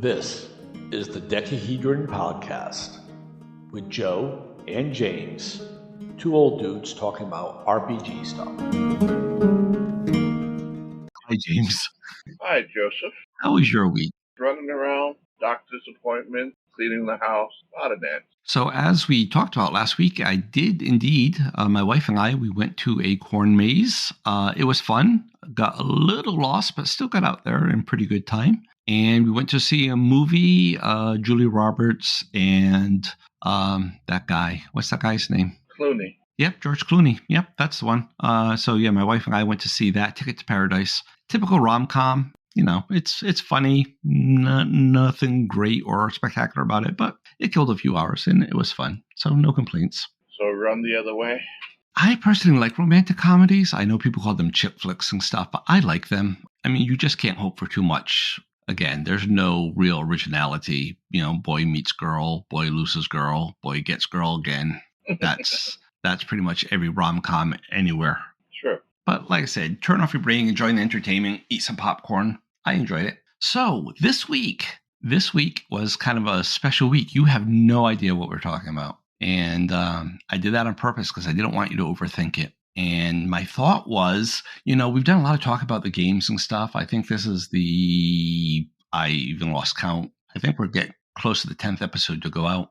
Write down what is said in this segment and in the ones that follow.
This is the Decahedron Podcast with Joe and James, two old dudes talking about RPG stuff. Hi, James. Hi, Joseph. How was your week? Running around, doctor's appointments, cleaning the house, a lot of that. So as we talked about last week, I did indeed, my wife and I, we went to a corn maze. It was fun, got a little lost, but still got out there in pretty good time. And we went to see a movie, Julia Roberts and that guy. What's that guy's name? Clooney. Yep, George Clooney. Yep, that's the one. So yeah, my wife and I went to see that, Ticket to Paradise. Typical rom-com. You know, it's funny, nothing great or spectacular about it, but it killed a few hours and it was fun. So no complaints. So run the other way? I personally like romantic comedies. I know people call them chick flicks and stuff, but I like them. I mean, you just can't hope for too much. Again, there's no real originality. You know, boy meets girl, boy loses girl, boy gets girl again. That's pretty much every rom-com anywhere. Sure. But like I said, turn off your brain, enjoy the entertainment, eat some popcorn. I enjoyed it. So this week was kind of a special week. You have no idea what we're talking about. And I did that on purpose because I didn't want you to overthink it. And my thought was, you know, we've done a lot of talk about the games and stuff. I think this is I even lost count. I think we're getting close to the 10th episode to go out.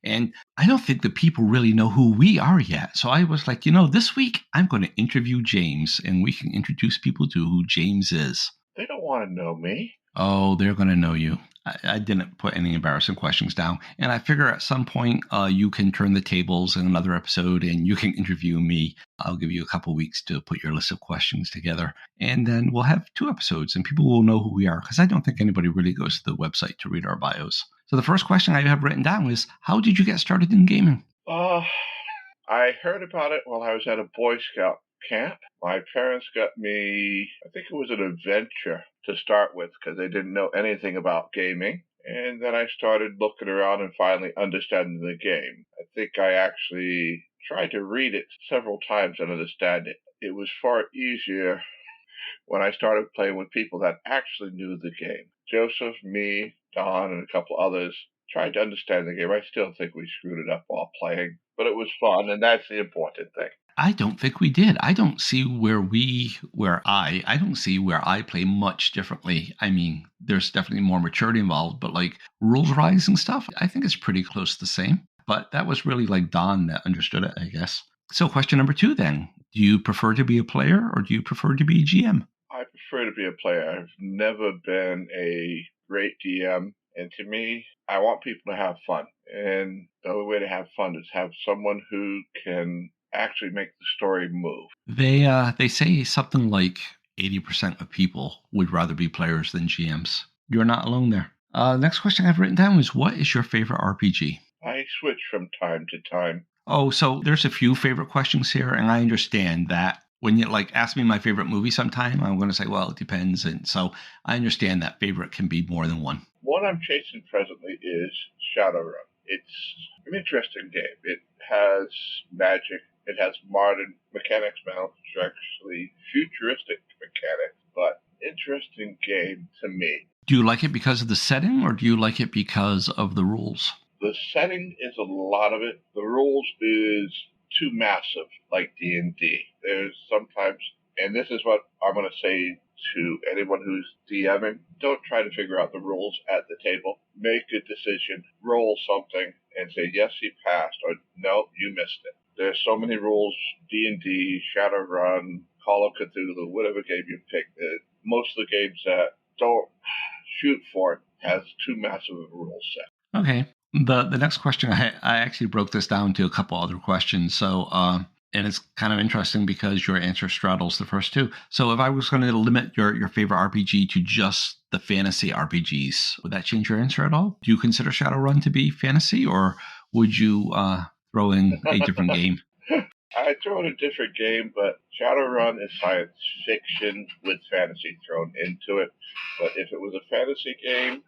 And I don't think the people really know who we are yet. So I was like, you know, this week I'm going to interview James and we can introduce people to who James is. They don't want to know me. Oh, they're going to know you. I didn't put any embarrassing questions down. And I figure at some point you can turn the tables in another episode and you can interview me. I'll give you a couple weeks to put your list of questions together. And then we'll have 2 episodes and people will know who we are because I don't think anybody really goes to the website to read our bios. So the first question I have written down is, how did you get started in gaming? I heard about it while I was at a Boy Scout camp. My parents got me, I think it was an adventure to start with because they didn't know anything about gaming. And then I started looking around and finally understanding the game. I think I actually tried to read it several times and understand it. It was far easier when I started playing with people that actually knew the game. Joseph, me, Don, and a couple others tried to understand the game. I still think we screwed it up while playing, but it was fun, and that's the important thing. I don't think we did. I don't see I don't see where I play much differently. I mean, there's definitely more maturity involved, but like rules rise and stuff, I think it's pretty close to the same. But that was really like Don that understood it, I guess. So question number 2 then. Do you prefer to be a player or do you prefer to be a GM? I prefer to be a player. I've never been a great DM. And to me, I want people to have fun. And the only way to have fun is have someone who can actually make the story move. They say something like 80% of people would rather be players than GMs. You're not alone there. Next question I've written down is, what is your favorite RPG? I switch from time to time. Oh, so there's a few favorite questions here, and I understand that when you like ask me my favorite movie sometime, I'm going to say, well, it depends. And so I understand that favorite can be more than one. One I'm chasing presently is Shadowrun. It's an interesting game. It has magic. It has modern mechanics now, which are actually futuristic mechanics, but interesting game to me. Do you like it because of the setting, or do you like it because of the rules? The setting is a lot of it. The rules is too massive, like D&D. There's sometimes, and this is what I'm going to say to anyone who's DMing, don't try to figure out the rules at the table. Make a decision, roll something, and say, yes, he passed, or no, you missed it. There's so many rules, D&D, Shadowrun, Call of Cthulhu, whatever game you pick. Most of the games that don't shoot for it has too massive of a rule set. Okay. The next question, I actually broke this down to a couple other questions. So, and it's kind of interesting because your answer straddles the first 2. So if I was going to limit your favorite RPG to just the fantasy RPGs, would that change your answer at all? Do you consider Shadowrun to be fantasy, or would you throw in a different game? I throw in a different game, but Shadowrun is science fiction with fantasy thrown into it. But if it was a fantasy game,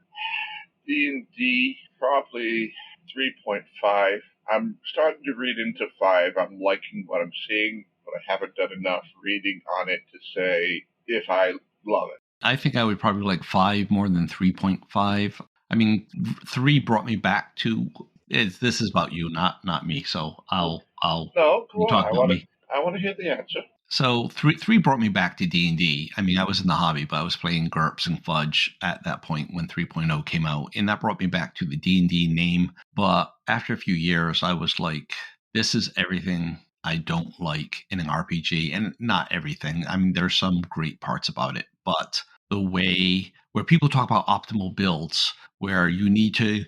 D&D, probably 3.5. I'm starting to read into 5. I'm liking what I'm seeing, but I haven't done enough reading on it to say if I love it. I think I would probably like 5 more than 3.5. I mean, 3 brought me back to this is about you, not me. So I'll No, go you on. talk about me. I want to hear the answer. So three brought me back to D&D. I mean, I was in the hobby, but I was playing GURPS and Fudge at that point when 3.0 came out, and that brought me back to the D&D name. But after a few years, I was like, this is everything I don't like in an RPG, and not everything. I mean, there's some great parts about it, but the way where people talk about optimal builds, where you need to,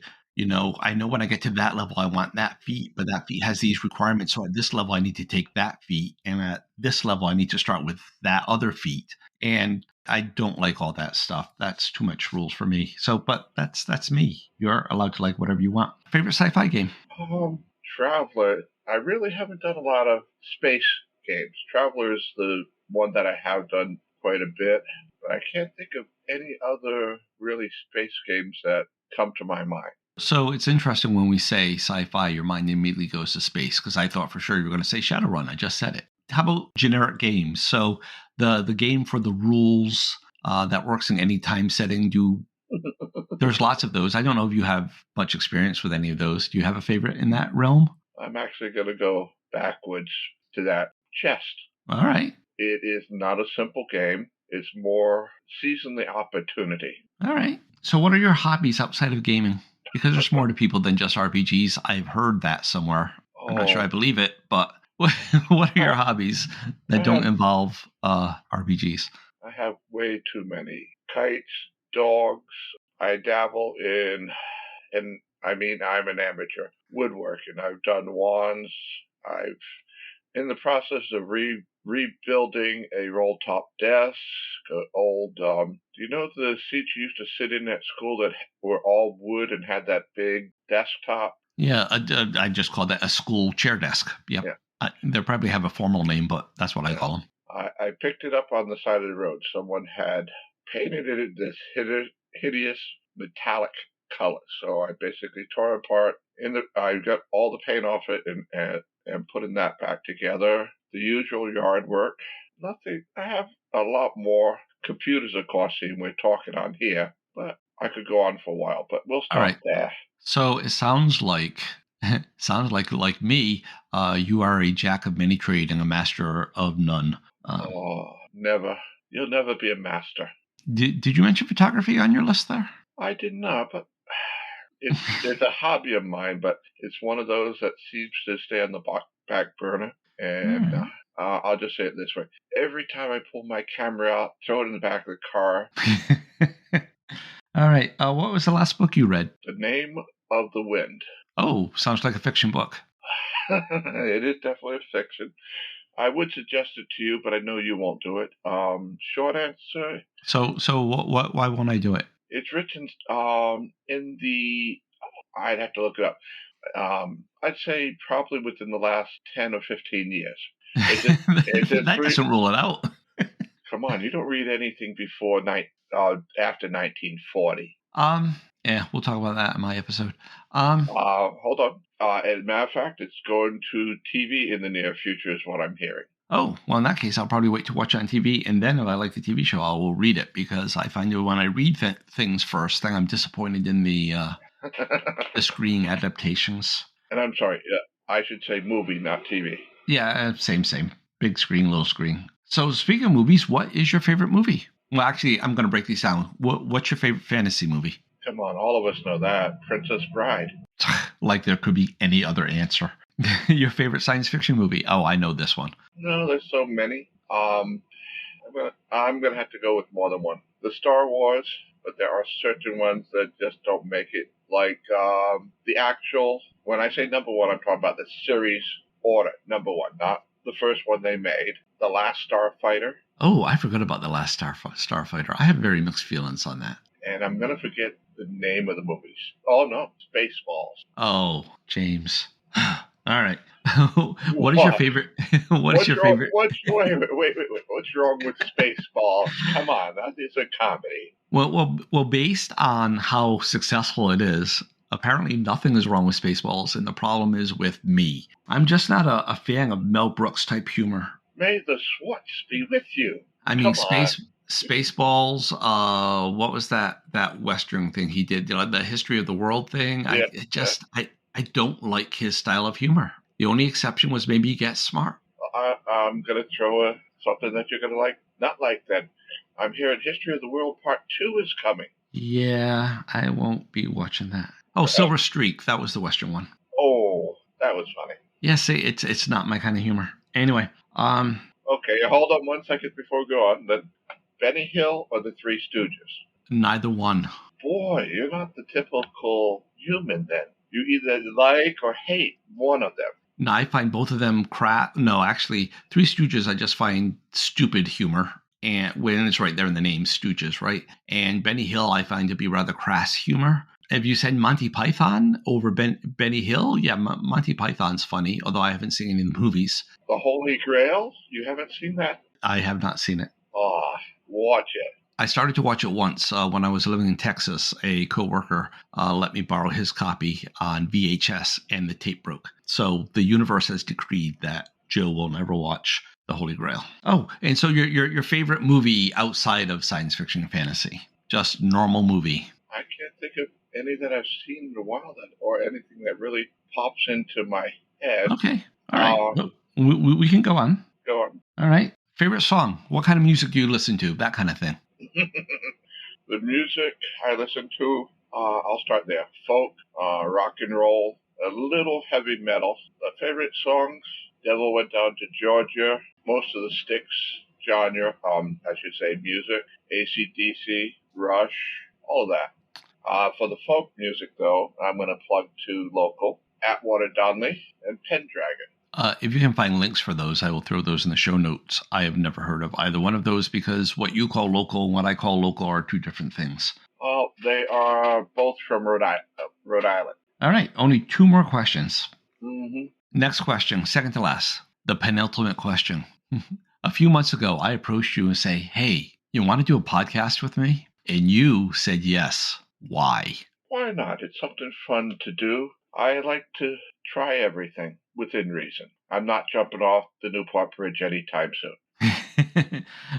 I know when I get to that level, I want that feat, but that feat has these requirements. So at this level, I need to take that feat. And at this level, I need to start with that other feat. And I don't like all that stuff. That's too much rules for me. So, but that's me. You're allowed to like whatever you want. Favorite sci-fi game? Traveler. I really haven't done a lot of space games. Traveler is the one that I have done quite a bit. But I can't think of any other really space games that come to my mind. So it's interesting when we say sci-fi, your mind immediately goes to space, because I thought for sure you were going to say Shadowrun. I just said it. How about generic games? So the game for the rules that works in any time setting. There's lots of those. I don't know if you have much experience with any of those. Do you have a favorite in that realm? I'm actually going to go backwards to that. Chess. All right. It is not a simple game. It's more seizing the opportunity. All right. So what are your hobbies outside of gaming? Because there's more to people than just RPGs. I've heard that somewhere. I'm not sure I believe it, but what are your hobbies that don't involve RPGs? I have way too many. Kites, dogs. I dabble in, and I mean, I'm an amateur. Woodworking. I've done wands. I've in the process of rebuilding a roll-top desk. Old, do you know the seats you used to sit in at school that were all wood and had that big desktop? Yeah, I just call that a school chair desk. Yep. Yeah. They probably have a formal name, but that's what I call them. I picked it up on the side of the road. Someone had painted it this hideous metallic color. So I basically tore it apart. I got all the paint off it and putting that back together. The usual yard work. Nothing. I have a lot more computers, of course, than we're talking on here, but I could go on for a while, but we'll stop there. So it sounds like me, you are a jack of many trade and a master of none. Never. You'll never be a master. Did you mention photography on your list there? I did not, but it's a hobby of mine, but it's one of those that seems to stay on the back burner. And I'll just say it this way. Every time I pull my camera out, throw it in the back of the car. All right. What was the last book you read? The Name of the Wind. Oh, sounds like a fiction book. It is definitely a fiction. I would suggest it to you, but I know you won't do it. Short answer. So what? Why won't I do it? It's written in the. I'd have to look it up. I'd say probably within the last 10 or 15 years. That doesn't rule it out. Come on, you don't read anything before after 1940. Yeah, we'll talk about that in my episode. Hold on. As a matter of fact, it's going to TV in the near future, is what I'm hearing. Oh, well, in that case, I'll probably wait to watch it on TV, and then if I like the TV show, I will read it, because I find that when I read things first, then I'm disappointed in the screen adaptations. And I'm sorry, I should say movie, not TV. Yeah, same. Big screen, little screen. So speaking of movies, what is your favorite movie? Well, actually, I'm going to break these down. What's your favorite fantasy movie? Come on, all of us know that. Princess Bride. Like there could be any other answer. Your favorite science fiction movie? Oh, I know this one. No, there's so many. I'm gonna have to go with more than one. The Star Wars, but there are certain ones that just don't make it. Like the actual. When I say number one, I'm talking about the series order. Number one, not the first one they made. The Last Starfighter. Oh, I forgot about The Last Starfighter. I have very mixed feelings on that. And I'm gonna forget the name of the movies. Oh no, Spaceballs. Oh, James. All right. What is your favorite? What's your favorite? Wait. What's wrong with Spaceballs? Come on, that is a comedy. Well, based on how successful it is, apparently nothing is wrong with Spaceballs, and the problem is with me. I'm just not a fan of Mel Brooks type humor. May the Swartz be with you. I mean, Spaceballs. What was that Western thing he did? The History of the World thing. Yeah, I don't like his style of humor. The only exception was maybe Get Smart. I'm going to throw something that you're going to like. Not like that. I'm hearing History of the World Part 2 is coming. Yeah, I won't be watching that. Oh, Silver Streak. That was the Western one. Oh, that was funny. Yeah, see, it's not my kind of humor. Anyway, Okay, hold on 1 second before we go on. Then Benny Hill or the Three Stooges? neither one. Boy, you're not the typical human then. You either like or hate one of them. No, I find both of them crap. No, actually, Three Stooges I just find stupid humor. And when it's right there in the name, Stooges, right? And Benny Hill I find to be rather crass humor. Have you said Monty Python over Benny Hill? Yeah, Monty Python's funny, although I haven't seen any of the movies. The Holy Grail? You haven't seen that? I have not seen it. Oh, watch it. I started to watch it once when I was living in Texas. A coworker let me borrow his copy on VHS, and the tape broke. So the universe has decreed that Joe will never watch The Holy Grail. Oh, and so your favorite movie outside of science fiction and fantasy? Just normal movie. I can't think of any that I've seen in a while or anything that really pops into my head. Okay. All right. Well, we can go on. Go on. All right. Favorite song? What kind of music do you listen to? That kind of thing. The music I listen to, I'll start there. Folk, rock and roll, a little heavy metal. The favorite songs, Devil Went Down to Georgia, most of the Styx genre, I should say music, AC/DC, Rush, all of that. For the folk music, though, I'm going to plug two local, Atwater Donnelly and Pendragon. If you can find links for those, I will throw those in the show notes. I have never heard of either one of those because what you call local and what I call local are two different things. Well, they are both from Rhode Island. All right. Only two more questions. Mm-hmm. Next question, second to last, the penultimate question. A few months ago, I approached you and say, hey, you want to do a podcast with me? And you said yes. Why? Why not? It's something fun to do. I like to try everything within reason. I'm not jumping off the Newport Bridge anytime soon.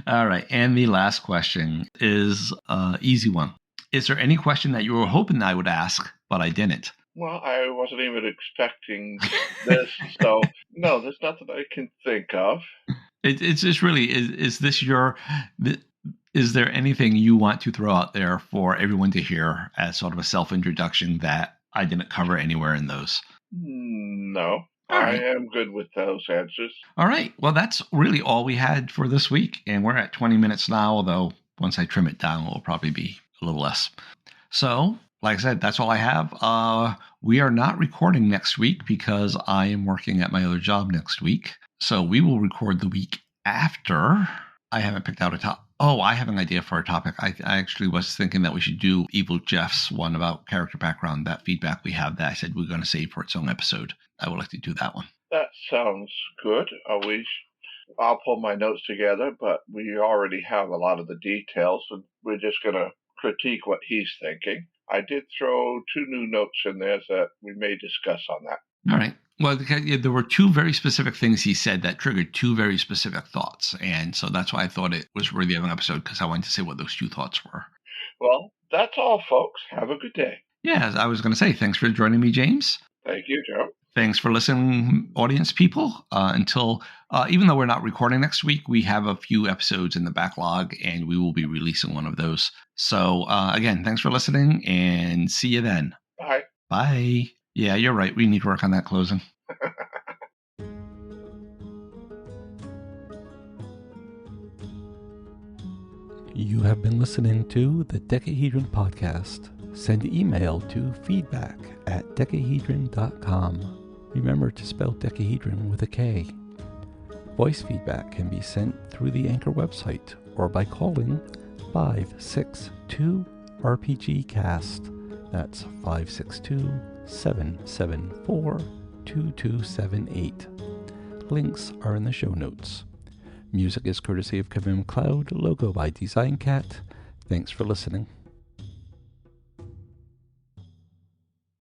All right. And the last question is an easy one. Is there any question that you were hoping I would ask, but I didn't? Well, I wasn't even expecting this, so no, there's nothing I can think of. It's just really, is there anything you want to throw out there for everyone to hear as sort of a self-introduction that I didn't cover anywhere in those? No, right. I am good with those answers. All right. Well, that's really all we had for this week. And we're at 20 minutes now, although once I trim it down, it will probably be a little less. So, like I said, that's all I have. We are not recording next week because I am working at my other job next week. So we will record the week after. I haven't picked out a topic. Oh, I have an idea for a topic. I actually was thinking that we should do Evil Jeff's one about character background, that feedback we have that I said we're going to save for its own episode. I would like to do that one. That sounds good. I'll pull my notes together, but we already have a lot of the details, and we're just going to critique what he's thinking. I did throw two new notes in there that we may discuss on that. All right. Well, there were two very specific things he said that triggered two very specific thoughts. And so that's why I thought it was worthy of an episode, because I wanted to say what those two thoughts were. Well, that's all, folks. Have a good day. Yeah, I was going to say, thanks for joining me, James. Thank you, Joe. Thanks for listening, audience people. Even though we're not recording next week, we have a few episodes in the backlog, and we will be releasing one of those. So, again, thanks for listening, and see you then. Bye. Bye. Yeah, you're right. We need to work on that closing. You have been listening to the Decahedron Podcast. Send email to feedback@decahedron.com. Remember to spell decahedron with a K. Voice feedback can be sent through the Anchor website or by calling 562-RPG-CAST. That's 562-774-2278. Links are in the show notes. Music is courtesy of Kevin MacLeod, logo by Design Cat. Thanks for listening.